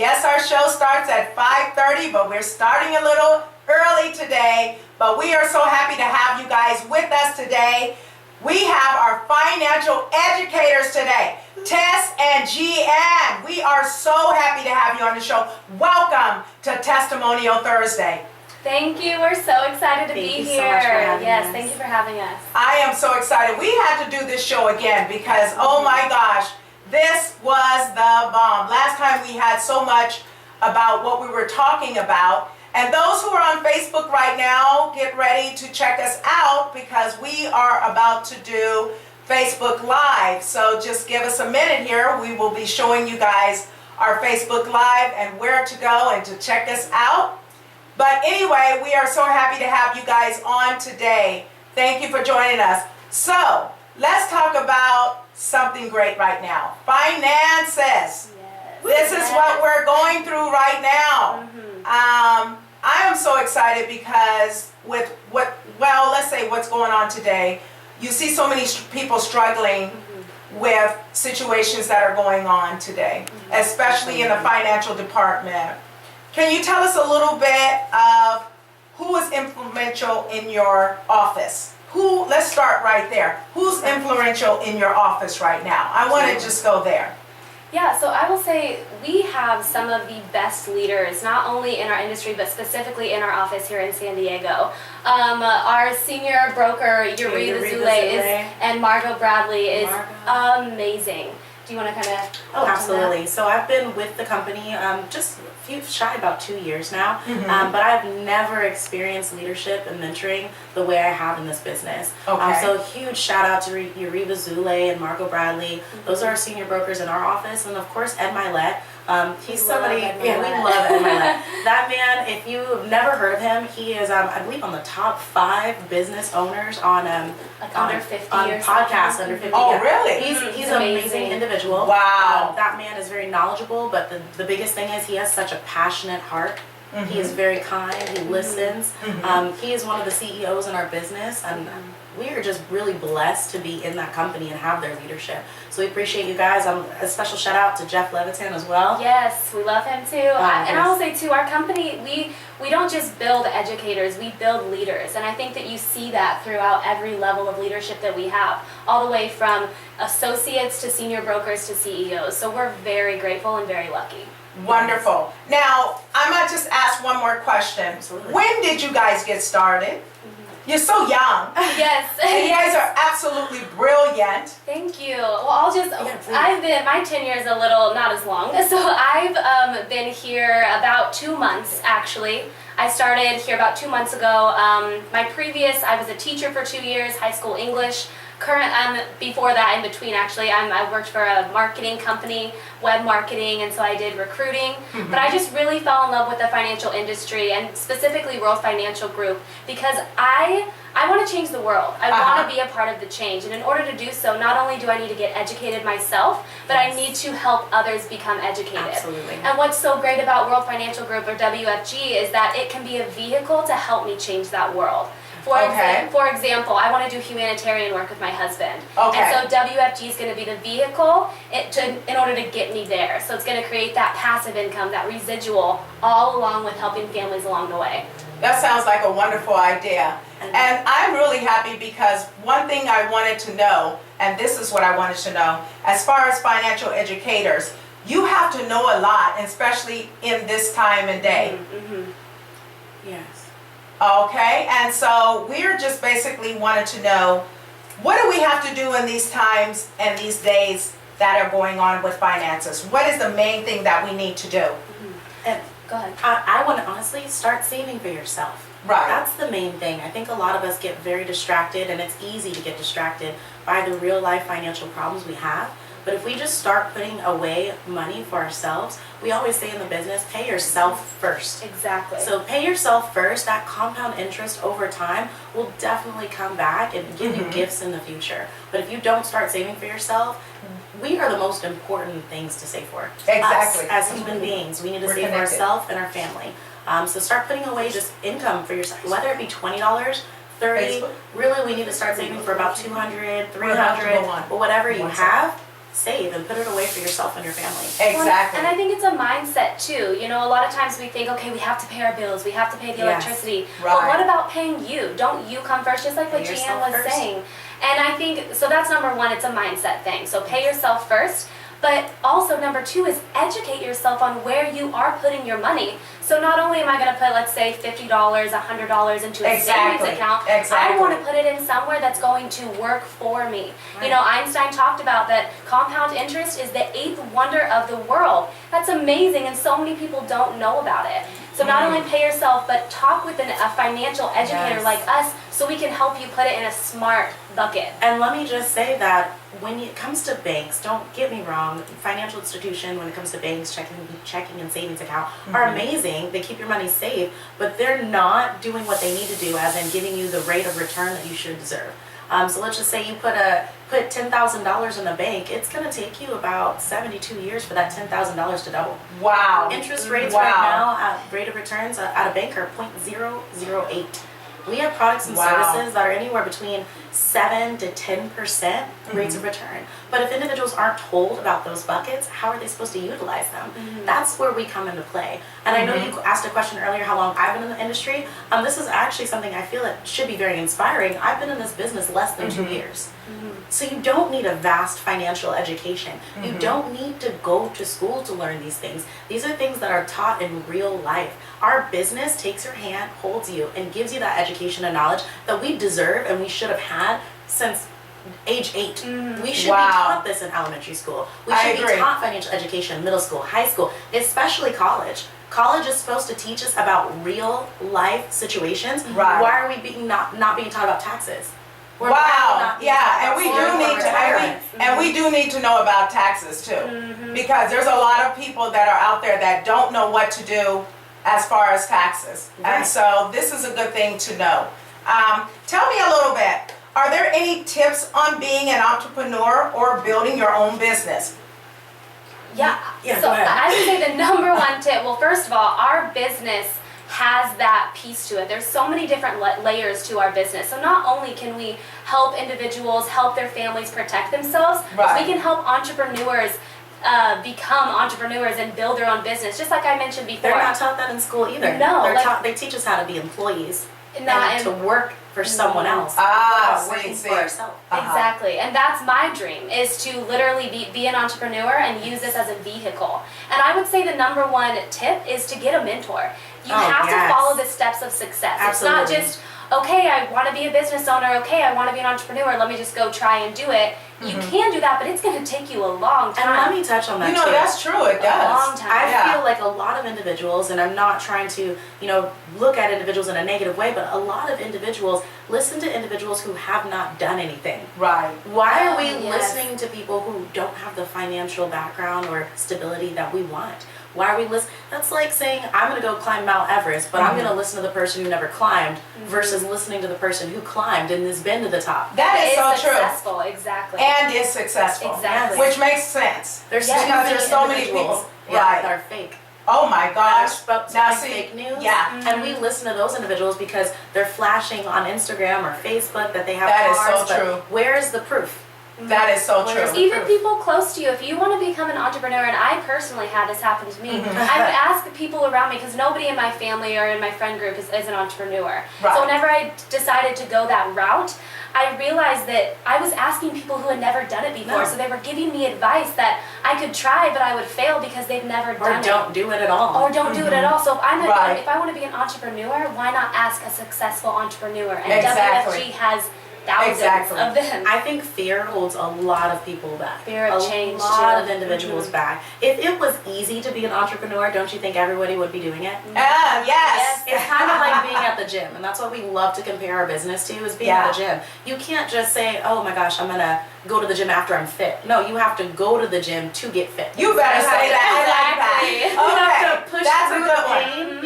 Yes, our show starts at 5:30, but we're starting a little early today. But we are so happy to have you guys with us today. We have our financial educators today, Tess and Gian. We are so happy to have you on the show. Welcome to Testimonial Thursday. Thank you. We're so excited to be here. Thank you so much for having us. Thank you for having us. I am so excited. We had to do this show again because, oh my gosh, this was the bomb. Last time we had so much about what we were talking about. And those who are on Facebook right now, get ready to check us out because we are about to do Facebook Live. So just give us a minute here. We will be showing you guys our Facebook Live and where to go and to check us out. But anyway, we are so happy to have you guys on today. Thank you for joining us. So let's talk about something great right now. Finances. Yes. This is what we're going through right now. I am so excited because with let's say what's going on today, you see so many people struggling with situations that are going on today, especially in the financial department. Can you tell us a little bit of who is influential in your office? Let's start right there. Who's influential in your office right now? I want to just go there. Yeah, so I will say we have some of the best leaders, not only in our industry, but specifically in our office here in San Diego. Our senior broker, Yuri Zule, and Margot Bradley is amazing. Do you want to kind of... Oh, absolutely. So I've been with the company just shy about 2 years now, but I've never experienced leadership and mentoring the way I have in this business. So huge shout out to Yuriva Zule and Margot Bradley. Those are our senior brokers in our office, and of course Ed Milet. He's somebody, we love Ed Milet. That man, if you've never heard of him, he is, I believe, on the top 5 business owners on under 50 on podcasts under 50. Oh, really? He's an amazing individual. Wow. That man is very knowledgeable, but the biggest thing is he has such a passionate heart. He is very kind. He listens. He is one of the CEOs in our business, and we are just really blessed to be in that company and have their leadership. So we appreciate you guys. A special shout out to Jeff Levitan as well. Yes, we love him too. And I will say too, our company, we don't just build educators, we build leaders. And I think that you see that throughout every level of leadership that we have, all the way from associates to senior brokers to CEOs. So we're very grateful and very lucky. Wonderful. Now, I might just ask one more question. Absolutely. When did you guys get started? You're so young. Yes. And you guys are absolutely brilliant. Thank you. Well, my tenure is a little, not as long. So I've been here about 2 months, actually. I started here about 2 months ago. I was a teacher for 2 years, high school English. Before that, in between actually, I worked for a marketing company, web marketing, and so I did recruiting. But I just really fell in love with the financial industry, and specifically World Financial Group, because I want to change the world. I want to be a part of the change, and in order to do so, not only do I need to get educated myself, but I need to help others become educated. Absolutely. And what's so great about World Financial Group, or WFG, is that it can be a vehicle to help me change that world. For example, I want to do humanitarian work with my husband. And so WFG is going to be the vehicle in order to get me there. So it's going to create that passive income, that residual, all along with helping families along the way. That sounds like a wonderful idea. And I'm really happy because one thing I wanted to know, and this is what I wanted to know, as far as financial educators, you have to know a lot, especially in this time and day. Yes. Okay, and so we're just basically wanted to know, what do we have to do in these times and these days that are going on with finances? What is the main thing that we need to do? And go ahead. I want to honestly start saving for yourself. Right. That's the main thing. I think a lot of us get very distracted, and it's easy to get distracted by the real life financial problems we have. But if we just start putting away money for ourselves, we always say in the business, pay yourself first. Exactly. So pay yourself first. That compound interest over time will definitely come back and give you gifts in the future. But if you don't start saving for yourself, we are the most important things to save for. Exactly. Us, as human beings, we need to save for ourselves and our family. So start putting away just income for yourself, whether it be $20, $30. Really, we need to start saving for about $200, $300, but whatever you have, save and put it away for yourself and your family. Exactly. And I think it's a mindset too. You know, a lot of times we think, okay, we have to pay our bills, we have to pay the electricity. Right. But what about paying you? Don't you come first, just like what Gian was saying. And I think, so that's number one, it's a mindset thing. So pay yourself first. But also number two is educate yourself on where you are putting your money. So not only am I going to put, let's say, $50, $100 into a savings account, I want to put it in somewhere that's going to work for me. Right. You know, Einstein talked about that compound interest is the 8th wonder of the world. That's amazing, and so many people don't know about it. So not only pay yourself, but talk with a financial educator like us so we can help you put it in a smart bucket. And let me just say that when it comes to banks, don't get me wrong, financial institution, when it comes to banks, checking and savings account are amazing. They keep your money safe, but they're not doing what they need to do, as in giving you the rate of return that you should deserve. So let's just say you put $10,000 in the bank. It's going to take you about 72 years for that $10,000 to double. Wow. Interest rates right now at rate of returns at a bank are 0.008. We have products and services that are anywhere between 7 to 10% rates of return. But if individuals aren't told about those buckets, how are they supposed to utilize them? That's where we come into play. And I know you asked a question earlier how long I've been in the industry. This is actually something I feel that should be very inspiring. I've been in this business less than 2 years. So you don't need a vast financial education. You don't need to go to school to learn these things. These are things that are taught in real life. Our business takes your hand, holds you, and gives you that education and knowledge that we deserve and we should have had since age 8. We should be taught this in elementary school. We should be taught financial education in middle school, high school, especially college. College is supposed to teach us about real life situations. Why are we not being taught about taxes? And we do need to know about taxes too, because there's a lot of people that are out there that don't know what to do as far as taxes, and so this is a good thing to know. Tell me a little bit. Are there any tips on being an entrepreneur or building your own business? Yeah. So go ahead. I would say the number one tip. Well, first of all, our business has that piece to it. There's so many different layers to our business. So not only can we help individuals, help their families protect themselves, but we can help entrepreneurs become entrepreneurs and build their own business. Just like I mentioned before. They're not taught that in school either. No. They teach us how to be employees and to work for someone else. Working for ourselves. Exactly. And that's my dream, is to literally be an entrepreneur and use this as a vehicle. And I would say the number one tip is to get a mentor. You have to follow the steps of success. Absolutely. It's not just, okay, I want to be a business owner, okay, I want to be an entrepreneur, let me just go try and do it. You can do that, but it's going to take you a long time. And let me touch on that too. That's true, it does. A long time. I feel like a lot of individuals, and I'm not trying to, look at individuals in a negative way, but a lot of individuals listen to individuals who have not done anything. Right. Why are we listening to people who don't have the financial background or stability that we want? Why are we listening? That's like saying, I'm going to go climb Mount Everest, but I'm going to listen to the person who never climbed versus listening to the person who climbed and has been to the top. That is so true. Successful, exactly. And is successful. Exactly. Which makes sense. There's so many people that are fake. Oh my gosh. Now fake news. And we listen to those individuals because they're flashing on Instagram or Facebook that they have cars. That is so true. Where is the proof? That is so true. Even people close to you, if you want to become an entrepreneur, and I personally had this happen to me, I would ask people around me, because nobody in my family or in my friend group is an entrepreneur. So whenever I decided to go that route, I realized that I was asking people who had never done it before. So they were giving me advice that I could try, but I would fail because they've never done it. Or don't do it at all. Or don't do it at all. So if I want to be an entrepreneur, why not ask a successful entrepreneur? And WFG has thousands of them. I think fear holds a lot of people back. Fear of change. A lot of individuals back. If it was easy to be an entrepreneur, don't you think everybody would be doing it? Yes. It's kind of like being at the gym, and that's what we love to compare our business to, is being at the gym. You can't just say, oh my gosh, I'm going to go to the gym after I'm fit. No, you have to go to the gym to get fit. You better say that. I like that. You have to push through the pain.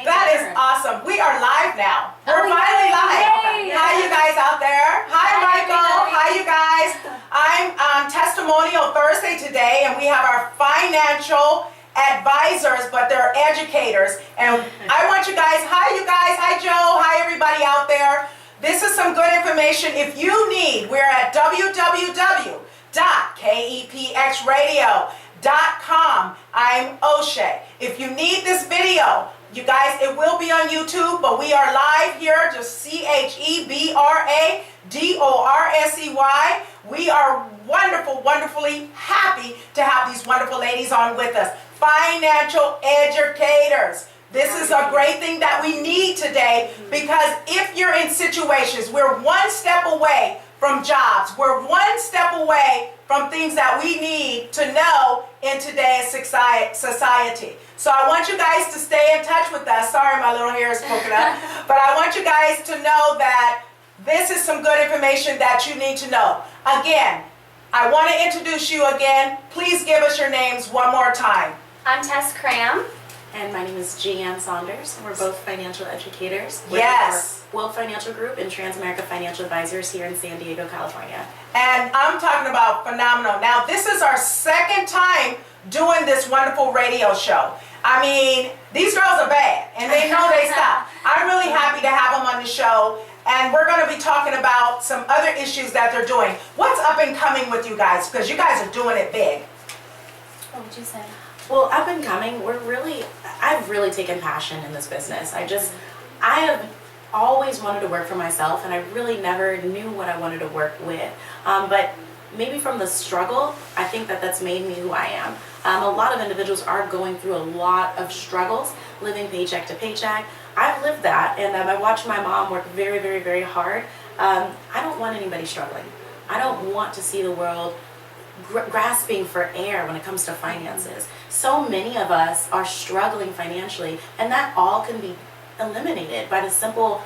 That is awesome. We are live now. We're finally live. Hi, you guys out there. Hi, Michael. Hi, you guys. I'm on Testimonial Thursday today, and we have our financial advisors, but they're educators. And I want you guys, hi Joe, hi everybody out there. This is some good information. If you need, we're at www.testimonial, www.KEPXRadio.com. I'm OChea. If you need this video, you guys, it will be on YouTube, but we are live here, just CHEBRADORSEY. We are wonderfully happy to have these wonderful ladies on with us. Financial educators. This is a great thing that we need today, because if you're in situations, we're one step away from jobs. We're one step away from things that we need to know in today's society. So I want you guys to stay in touch with us. Sorry, my little hair is poking up. But I want you guys to know that this is some good information that you need to know. Again, I want to introduce you again. Please give us your names one more time. I'm Tess Kram. And my name is Gian Saunders. We're both financial educators. Yes. World Financial Group and Transamerica Financial Advisors here in San Diego, California. And I'm talking about phenomenal. Now, this is our second time doing this wonderful radio show. I mean, these girls are bad, and they know they stop. I'm really happy to have them on the show, and we're going to be talking about some other issues that they're doing. What's up and coming with you guys? Because you guys are doing it big. What would you say? Well, up and coming, I've really taken passion in this business. I have always wanted to work for myself, and I really never knew what I wanted to work with. But maybe from the struggle, I think that's made me who I am. A lot of individuals are going through a lot of struggles, living paycheck to paycheck. I've lived that, and I watched my mom work very hard. I don't want anybody struggling. I don't want to see the world grasping for air when it comes to finances. So many of us are struggling financially, and that all can be eliminated by the simple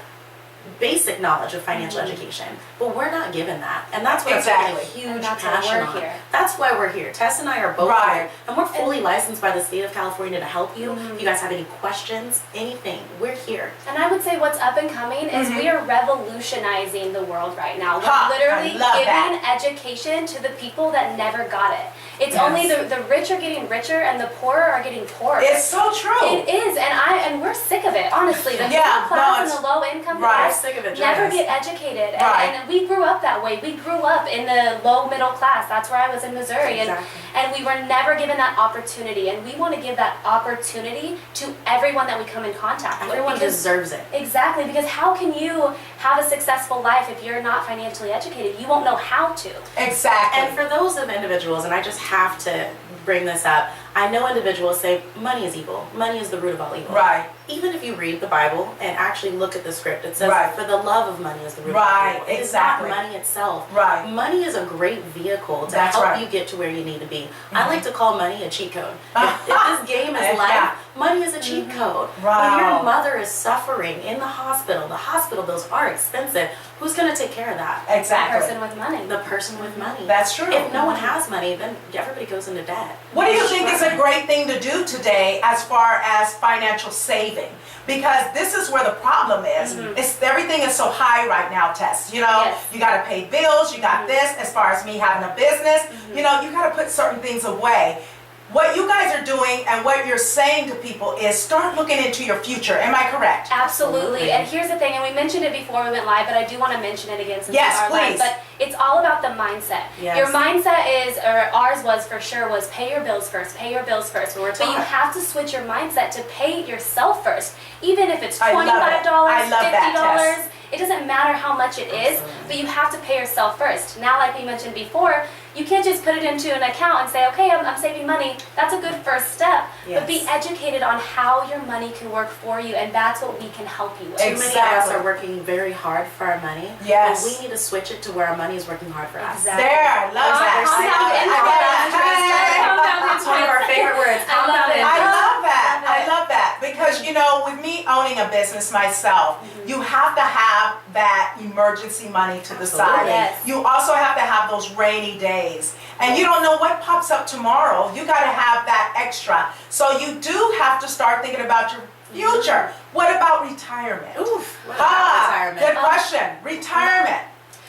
basic knowledge of financial education. But we're not given that, and that's what Exactly. I'm taking a huge And that's why passion we're on. here. That's why we're here. Tess and I are both Right. here, and we're fully licensed by the state of California to help you. If you guys have any questions, anything, we're here. And I would say what's up and coming is we are revolutionizing the world right now. We're Ha, literally I love giving education to the people that never got it. It's Yes. only the rich are getting richer and the poorer are getting poorer. It's so true. It is, and we're sick of it, honestly. The Yeah, middle class no, and the low income right. We're guys sick of it, never Janice. get educated. Right. And we grew up that way. We grew up in the low middle class. That's where I was in Missouri. Exactly. And we were never given that opportunity. And we want to give that opportunity to everyone that we come in contact with. Everyone because- deserves it. Exactly, because how can you have a successful life if you're not financially educated? You won't know how to. Exactly. And for those of individuals, and I just have to bring this up, I know individuals say money is evil. Money is the root of all evil. Right. Even if you read the Bible and actually look at the script, it says, Right. for the love of money is the root Right, of all evil. It exactly. is not money itself. Right. Money is a great vehicle to That's help right. you get to where you need to be. I like to call money a cheat code. If this game is Yeah. life, money is a cheat code. Wow. When your mother is suffering in the hospital bills are expensive. Who's going to take care of that? The Exactly. person with money. The person with money. That's true. If no one has money, then everybody goes into debt. What do you think is a great thing to do today as far as financial saving? Because this is where the problem is. Everything is so high right now, Tess. You know, Yes. you got to pay bills, you got this. As far as me having a business, you know, you got to put certain things away. What you guys are doing and what you're saying to people is start looking into your future. Am I correct? Absolutely. And here's the thing, and we mentioned it before we went live, but I do want to mention it again since Yes, we are live. please. But it's all about the mindset. Yes. Your mindset is, or ours was for sure, was pay your bills first. Pay your bills first. We're But you taught. have to switch your mindset to pay yourself first. Even if it's I love it. $25, I love that, $50, Tess. it doesn't matter how much it is, but you have to pay yourself first. Now, like we mentioned before, you can't just put it into an account and say, okay, I'm saving money. That's a good first step. Yes. But be educated on how your money can work for you, and that's what we can help you with. Too many of us Exactly. are working very hard for our money. Yes. And we need to switch it to where our money is working hard for us. Exactly. There, I love that. Compound I interest. love that. Compound It's one of our favorite words. I love Compound it. interest. I love that. Love it. I love that because, you know, with me owning a business myself, you have to have that emergency money to the side. Absolutely. Yes. You also have to have those rainy days. And you don't know what pops up tomorrow. You got to have that extra. So you do have to start thinking about your future. What about retirement? Oof. What about retirement? Good question. Retirement.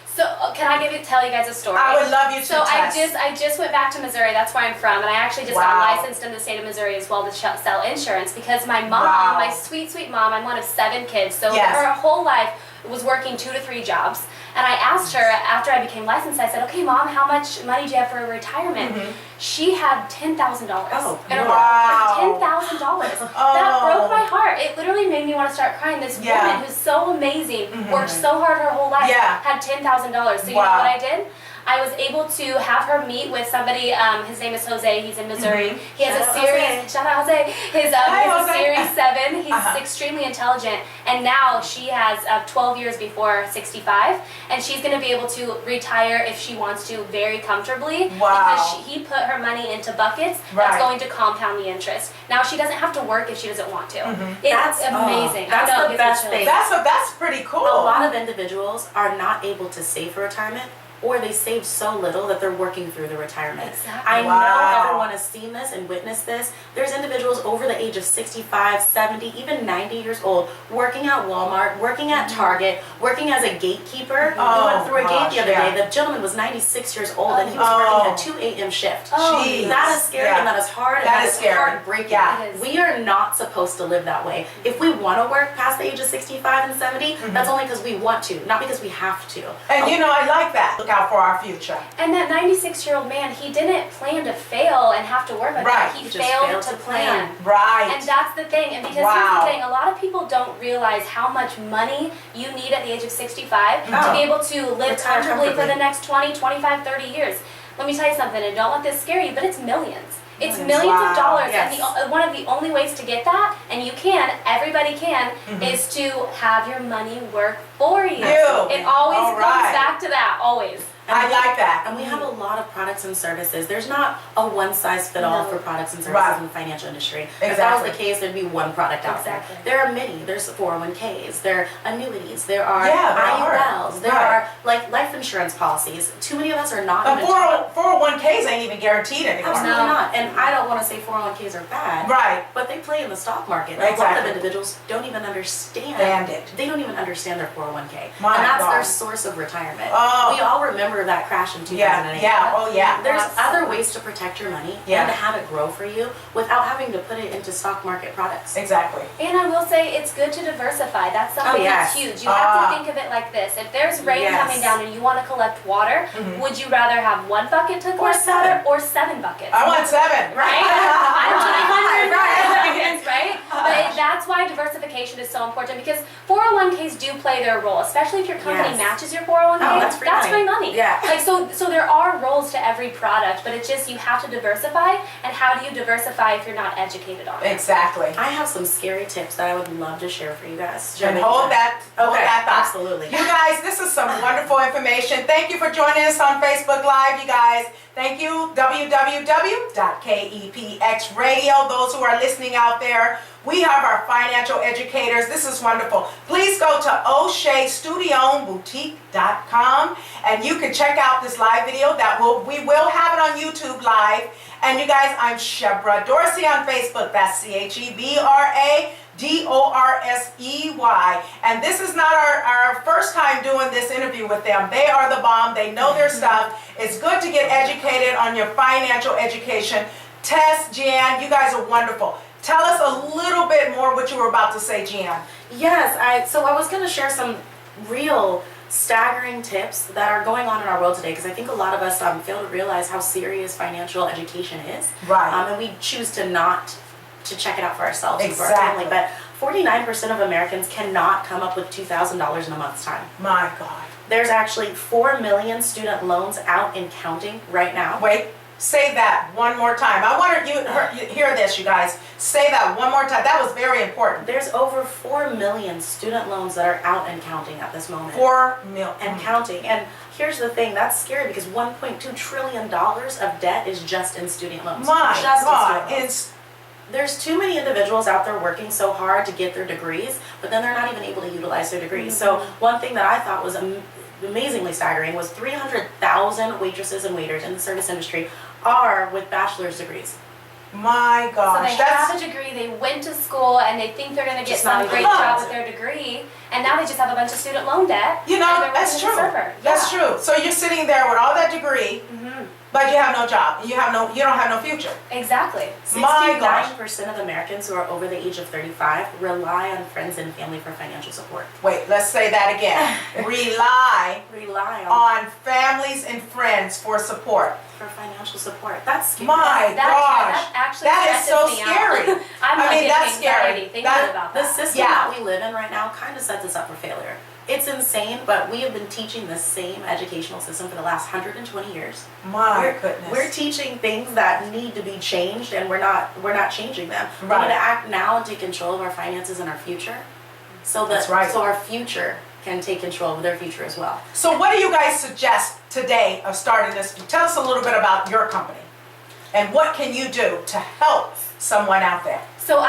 So can I tell you guys a story? I would love you to. So I Tess. just went back to Missouri. That's where I'm from, and I actually just Wow. got licensed in the state of Missouri as well to sell insurance because my mom, Wow. my sweet mom, I'm one of 7 kids. So Yes. her whole life, was working 2 to 3 jobs. And I asked her after I became licensed, I said, okay, Mom, how much money do you have for retirement? She had $10,000 in her wow. $10,000. That broke my heart. It literally made me want to start crying. This woman who's so amazing, worked so hard her whole life, had $10,000. So you know what I did? I was able to have her meet with somebody. His name is Jose. He's in Missouri. He has a series. Shout out Jose. His a Series 7. He's extremely intelligent, and now she has 12 years before 65, and she's going to be able to retire if she wants to very comfortably because he put her money into buckets that's going to compound the interest. Now she doesn't have to work if she doesn't want to. It's amazing. That's the best thing. That's pretty cool. A lot of individuals are not able to save for retirement, or they save so little that they're working through the retirement. I know everyone has seen this and witnessed this. There's individuals over the age of 65, 70, even 90 years old, working at Walmart, working at Target, working as a gatekeeper. We went through a gate the other day. The gentleman was 96 years old and he was working a 2 a.m. shift. That is scary and that is hard and that is heartbreaking. We are not supposed to live that way. If we want to work past the age of 65 and 70, that's only because we want to, not because we have to. And you know, I like that. Look out for our future. And that 96-year-old man, he didn't plan to fail and have to work like that. He failed to plan. And that's the thing. And because here's the thing, a lot of people don't realize how much money you need at the age of 65 to be able to live comfortably for the next 20, 25, 30 years. Let me tell you something, and don't let this scare you, but it's millions. It's millions of dollars, and one of the only ways to get that, and you can, everybody can, is to have your money work for you. It always comes back to that, always. I like that. And we have a lot of products and services. There's not a one-size-fit-all for products and services in the financial industry. If that was the case, there'd be one product out there. There are many. There's 401ks, there are annuities, there are IULs, there are like life insurance policies. Too many of us are not even 401ks ain't even guaranteed anymore. Absolutely not. And I don't want to say 401ks are bad. But they play in the stock market. A lot of individuals don't even understand it. They don't even understand their 401k. And that's their source of retirement. We all remember that crash in 2008. There's other ways to protect your money and to have it grow for you without having to put it into stock market products. Exactly. And I will say it's good to diversify. That's something that's huge. You have to think of it like this. If there's rain coming down and you want to collect water, would you rather have 1 bucket to collect water or 7 buckets? I want 7. Right? I want 100 buckets, right? But that's why diversification is so important, because 401ks do play their role, especially if your company matches your 401k. That's free money. Like so there are roles to every product, but it's just you have to diversify. And how do you diversify if you're not educated on it? Exactly. I have some scary tips that I would love to share for you guys. And hold that thought. Absolutely. You guys, this is some wonderful information. Thank you for joining us on Facebook Live, you guys. Thank you, www.KEPXRadio. Those who are listening out there, we have our financial educators. This is wonderful. Please go to OCheaStudioBoutique.com and you can check out this live video. We will have it on YouTube live. And you guys, I'm Shebra Dorsey on Facebook. That's ChebraDorsey. And this is not our first time doing this interview with them. They are the bomb. They know their stuff. It's good to get educated on your financial education. Tess, Gian, you guys are wonderful. Tell us a little bit more what you were about to say, Gian. Yes, so I was going to share some real staggering tips that are going on in our world today, because I think a lot of us fail to realize how serious financial education is. And we choose to not to check it out for ourselves and for our family. But 49% of Americans cannot come up with $2,000 in a month's time. My God. There's actually 4 million student loans out and counting right now. Wait. Say that one more time. I want you to hear this, you guys. Say that one more time. That was very important. There's over 4 million student loans that are out and counting at this moment. 4 million. And counting. And here's the thing, that's scary because $1.2 trillion of debt is just in student loans. My God. There's too many individuals out there working so hard to get their degrees, but then they're not even able to utilize their degrees. So one thing that I thought was amazingly staggering was 300,000 waitresses and waiters in the service industry are with bachelor's degrees. My gosh. So they have a degree, they went to school, and they think they're going to get some great job with their degree, and now they just have a bunch of student loan debt. You know, that's true. That's true. So you're sitting there with all that degree, But you have no job. You don't have no future. Exactly. My gosh. 69% of Americans who are over the age of 35 rely on friends and family for financial support. Wait, let's say that again. Rely Rely on families and friends for support. for financial support. That's scary. My gosh. That actually That is so stresses me out. scary. I'm I like mean, getting that's anxiety scary. thinking That- about The that. system Yeah. that we live in right now kind of sets us up for failure. It's insane, but we have been teaching the same educational system for the last 120 years. My goodness. We're teaching things that need to be changed, and we're not changing them. We Right. need to act now and take control of our finances and our future, so that That's right. so our future can take control of their future as well. So what do you guys suggest today of starting this? Tell us a little bit about your company and what can you do to help someone out there? So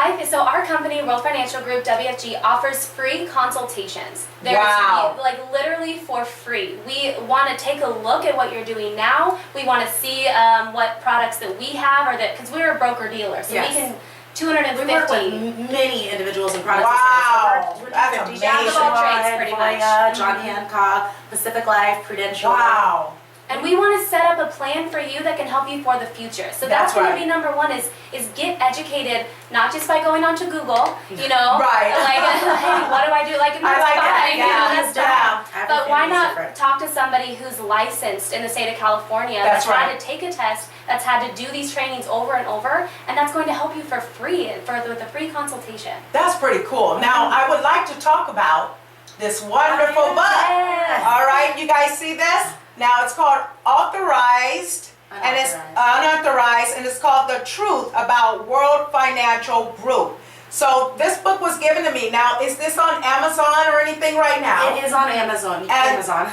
our company, World Financial Group, WFG, offers free consultations. Wow. Like literally for free. We want to take a look at what you're doing now. We want to see what products that we have, or that, because we're a broker dealer, so Yes. we can We work 250. with many individuals and products. Wow. and services. That's 250 amazing. Jack of all trades, pretty much. Voya, John Mhm. Hancock, Pacific Life, Prudential. Wow. And we want to set up a plan for you that can help you for the future. So That's that's going right. to be number one, is get educated, not just by going onto Google, you know, Right. like, hey, what do I do? Like, I like that. fine, you know, Yeah. that's Yeah. fine. But Every why family's not different. talk to somebody who's licensed in the state of California, That's had right. to take a test, that's had to do these trainings over and over, and that's going to help you for free, with a free consultation. That's pretty cool. Now, I would like to talk about this wonderful book. Yes. All right, you guys see this? Now, it's called Authorized, and it's Unauthorized, and it's called The Truth About World Financial Group. So this book was given to me. Now, is this on Amazon or anything right now? It is on Amazon.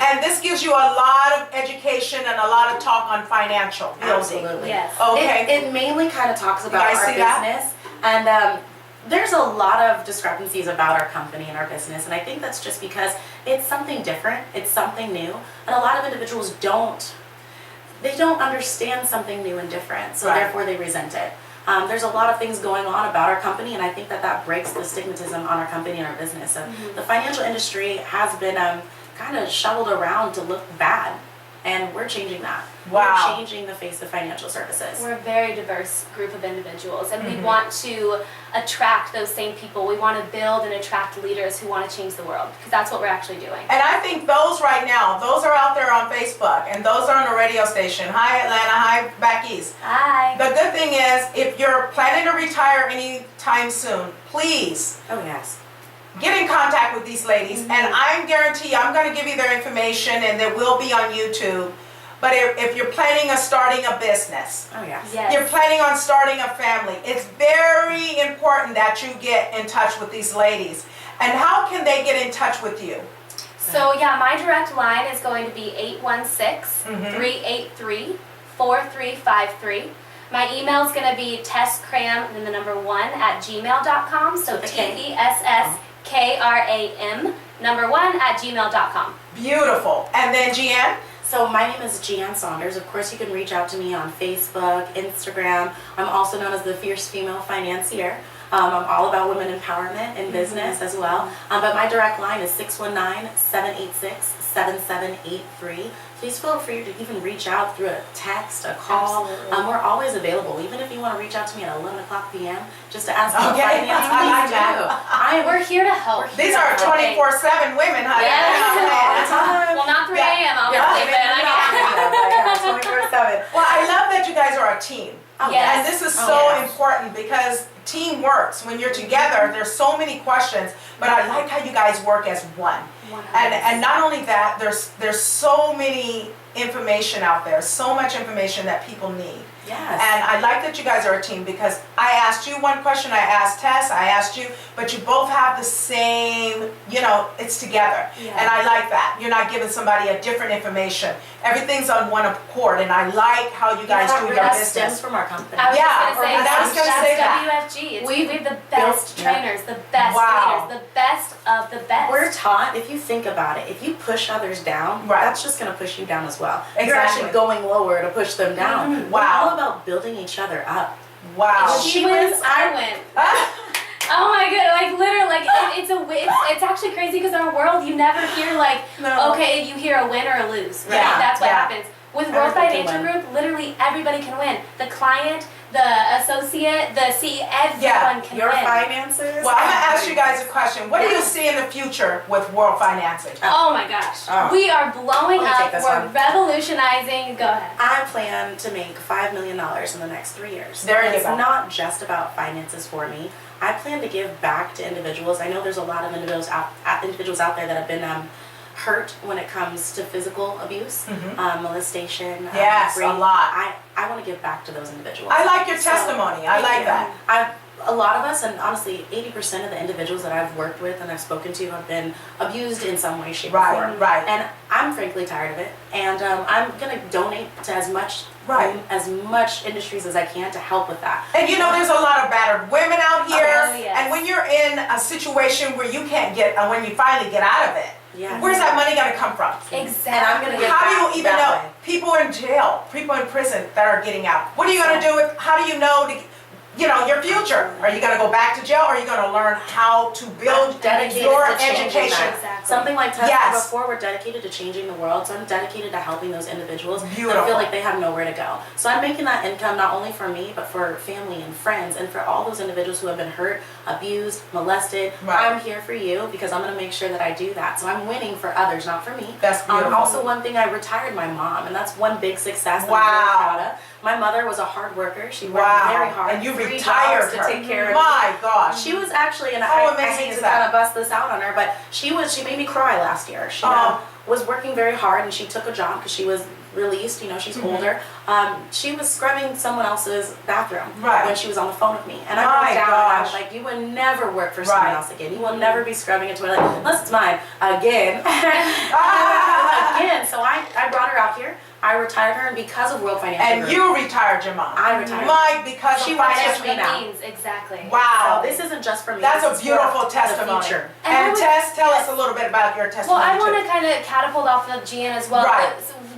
And this gives you a lot of education and a lot of talk on financial building. Absolutely. Yes. Okay. It mainly kind of talks about guys our see that? business, and there's a lot of discrepancies about our company and our business, and I think that's just because it's something different, it's something new, and a lot of individuals don't understand something new and different, so Right. therefore they resent it. There's a lot of things going on about our company, and I think that breaks the stigmatism on our company and our business. So the financial industry has been kind of shoveled around to look bad, and we're changing that. Wow. We're changing the face of financial services. We're a very diverse group of individuals, and Mm-hmm. we want to attract those same people. We want to build and attract leaders who want to change the world, because that's what we're actually doing. And I think those right now, those are out there on Facebook, and those are on the radio station. Hi, Atlanta. Hi, back east. Hi. The good thing is, if you're planning to retire anytime soon, please Oh yes. get in contact with these ladies, and I guarantee you, I'm going to give you their information, and they will be on YouTube. But if you're planning on starting a business, Oh yes. Yes. you're planning on starting a family, it's very important that you get in touch with these ladies. And how can they get in touch with you? So yeah, my direct line is going to be 816-383-4353. My email is going to be Tess Kram and then the number 1 at gmail.com. So With a K. TESSKRAM number 1 at gmail.com. Beautiful. And then Gian? So my name is Gian Saunders. Of course, you can reach out to me on Facebook, Instagram. I'm also known as the Fierce Female Financier. I'm all about women empowerment in business as well. But my direct line is 619-786-7783. Please feel free to even reach out through a text, a call. Absolutely. We're always available. Even if you want to reach out to me at 11 o'clock p.m. just to ask about Okay. finance, I like please that. do. We're here to help. These are 24/7 women, honey. Yes. Time. Well, not 3 Yeah. a.m. Yeah. obviously, but I guess. 24/7. Well, I love that you guys are a team. Oh, Yes. And this is Oh, so yes. important because team works. When you're together, there's so many questions, but I like how you guys work as one. And not only that, there's so many information out there, so much information that people need. Yes. And I like that you guys are a team because I asked you one question, I asked Tess, I asked you, but you both have the same, it's together. Yeah. And I like that. You're not giving somebody a different information. Everything's on one accord, and I like how you guys do your that business. stems from our company. I was Yeah, just gonna say, I was gonna that's say that. WFG. We We've have the best built- trainers, the best Wow. leaders, the best of the best. We're taught, if you think about it, if you push others down, Right. that's just going to push you down as well. You're Exactly. actually going lower to push them down. Mhm. We're Wow. all about building each other up. Wow. If she wins, I win. Oh my god, like literally, like it's actually crazy because our world, you never hear like, No. okay, you hear a win or a lose, right? Yeah, That's what yeah. happens. With World Financial Group, literally everybody can win. The client, the associate, the CEO, everyone can your win. finances. Well, I'm going to ask you guys a question. What do you see in the future with World Financing? Oh my gosh. We are blowing up. We're revolutionizing. Go ahead. I plan to make $5 million in the next 3 years. There you go. It's not just about finances for me. I plan to give back to individuals. I know there's a lot of individuals out there that have been hurt when it comes to physical abuse, molestation. Yes, rape. a lot. I want to give back to those individuals. I like your testimony. I like that. A lot of us, and honestly, 80% of the individuals that I've worked with and I've spoken to have been abused in some way, shape, or form. Right. And I'm frankly tired of it. And I'm going to donate to as much industries as I can to help with that. And you know, there's a lot of battered women out here. Yes. And when you're in a situation where you can't get, when you finally get out of it, where's that money going to come from? Exactly. And I'm going to How do you even know people in jail, people in prison that are getting out? What are you going to do with, how do you know your future? Are you going to go back to jail, or are you going to learn how to build your education? Exactly. Something like Tess said before, we're dedicated to changing the world, so I'm dedicated to helping those individuals that feel like they have nowhere to go. So I'm making that income not only for me, but for family and friends, and for all those individuals who have been hurt, abused, molested. I'm here for you because I'm going to make sure that I do that. So I'm winning for others, not for me. That's beautiful. Also, one thing, I retired my mom, and that's one big success that I'm very proud of. My mother was a hard worker. She worked very hard. And you 3 retired jobs her. to take care of My me. gosh. She was actually, and How I amazing hate is to that? kind of bust this out on her, but she made me cry last year. She was working very hard, and she took a job because she was released. She's older. She was scrubbing someone else's bathroom when she was on the phone with me, and I broke down. And I was like, "You would never work for someone else again. You will never be scrubbing a toilet unless it's mine again." Again. So I brought her out here. I retired her, and because of World Financial Group. And you retired your mom. I retired. Because she of financial financial now. Means, exactly. Wow. So this isn't just for me. That's this a beautiful is for testimony. the future. And Tess, tell us a little bit about your testimony. Well, I want to kind of catapult off of Gian as well. Right.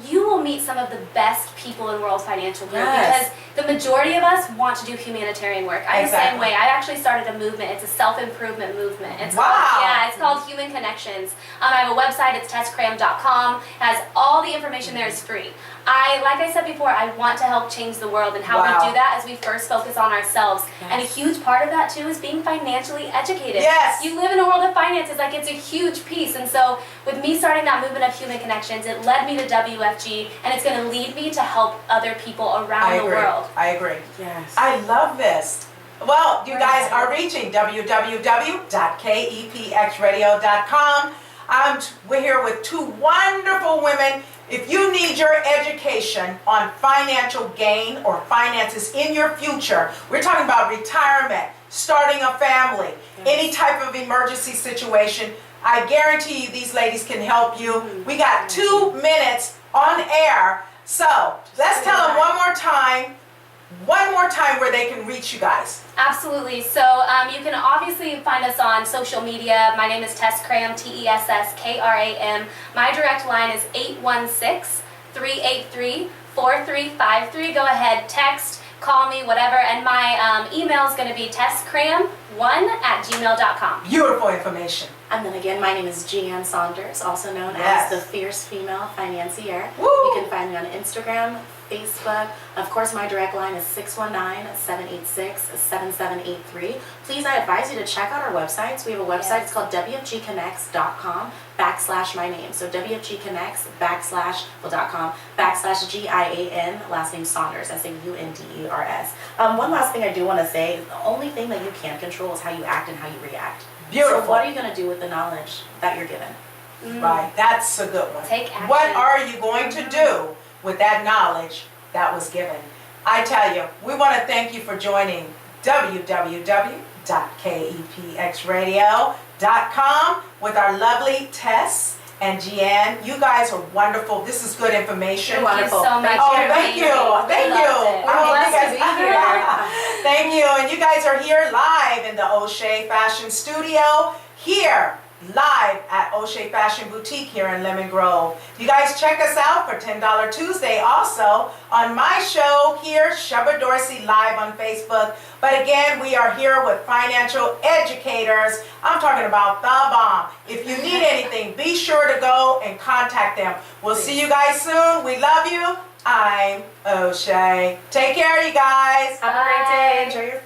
You will meet some of the best people in World Financial Group because the majority of us want to do humanitarian work. I'm the same way. I actually started a movement. It's a self-improvement movement. It's called Human Connections. I have a website. It's tesskram.com. It has all the information there is free. Like I said before, I want to help change the world, and how we do that is we first focus on ourselves. And a huge part of that too is being financially educated. Yes. You live in a world of finances, like it's a huge piece. And so with me starting that movement of Human Connections, it led me to WFG, and it's going to lead me to help other people around the world. I agree. Yes. I love this. Well, you guys are reaching www.KEPXRadio.com. We're here with 2 wonderful women. If you need your education on financial gain or finances in your future, we're talking about retirement, starting a family, any type of emergency situation, I guarantee you these ladies can help you. We got 2 minutes on air. So let's tell them one more time where they can reach you guys. Absolutely. So you can obviously find us on social media. My name is Tess Kram, TESSKRAM. My direct line is 816-383-4353. Go ahead, text, call me, whatever. And my email is going to be tesskram1@gmail.com. Beautiful information. And then again, my name is Gian Saunders, also known as the Fierce Female Financier. Woo! You can find me on Instagram, Facebook. Of course, my direct line is 619-786-7783. Please, I advise you to check out our websites. We have a website. It's called wfgconnects.com/my name. So wfgconnects.com/GIAN, last name Saunders, SAUNDERS. One last thing I do want to say, the only thing that you can control is how you act and how you react. Beautiful. So what are you going to do with the knowledge that you're given? Right, that's a good one. Take action. What are you going to do with that knowledge that was given? I tell you, we want to thank you for joining www.KEPXRadio.com with our lovely Tess and Gian. You guys are wonderful. This is good information. Thank you so much. Oh, thank you. Thank you. We're blessed to be here. Thank you. And you guys are here live in the OChea Fashion Studio, here live at OChea Fashion Boutique here in Lemon Grove. You guys check us out for $10 Tuesday also on my show here, Shubba Dorsey, live on Facebook. But again, we are here with financial educators. I'm talking about the bomb. If you need anything, everything. Be sure to go and contact them. We'll see you guys soon. We love you. I'm OChea. Take care, you guys. Have a great day. Enjoy your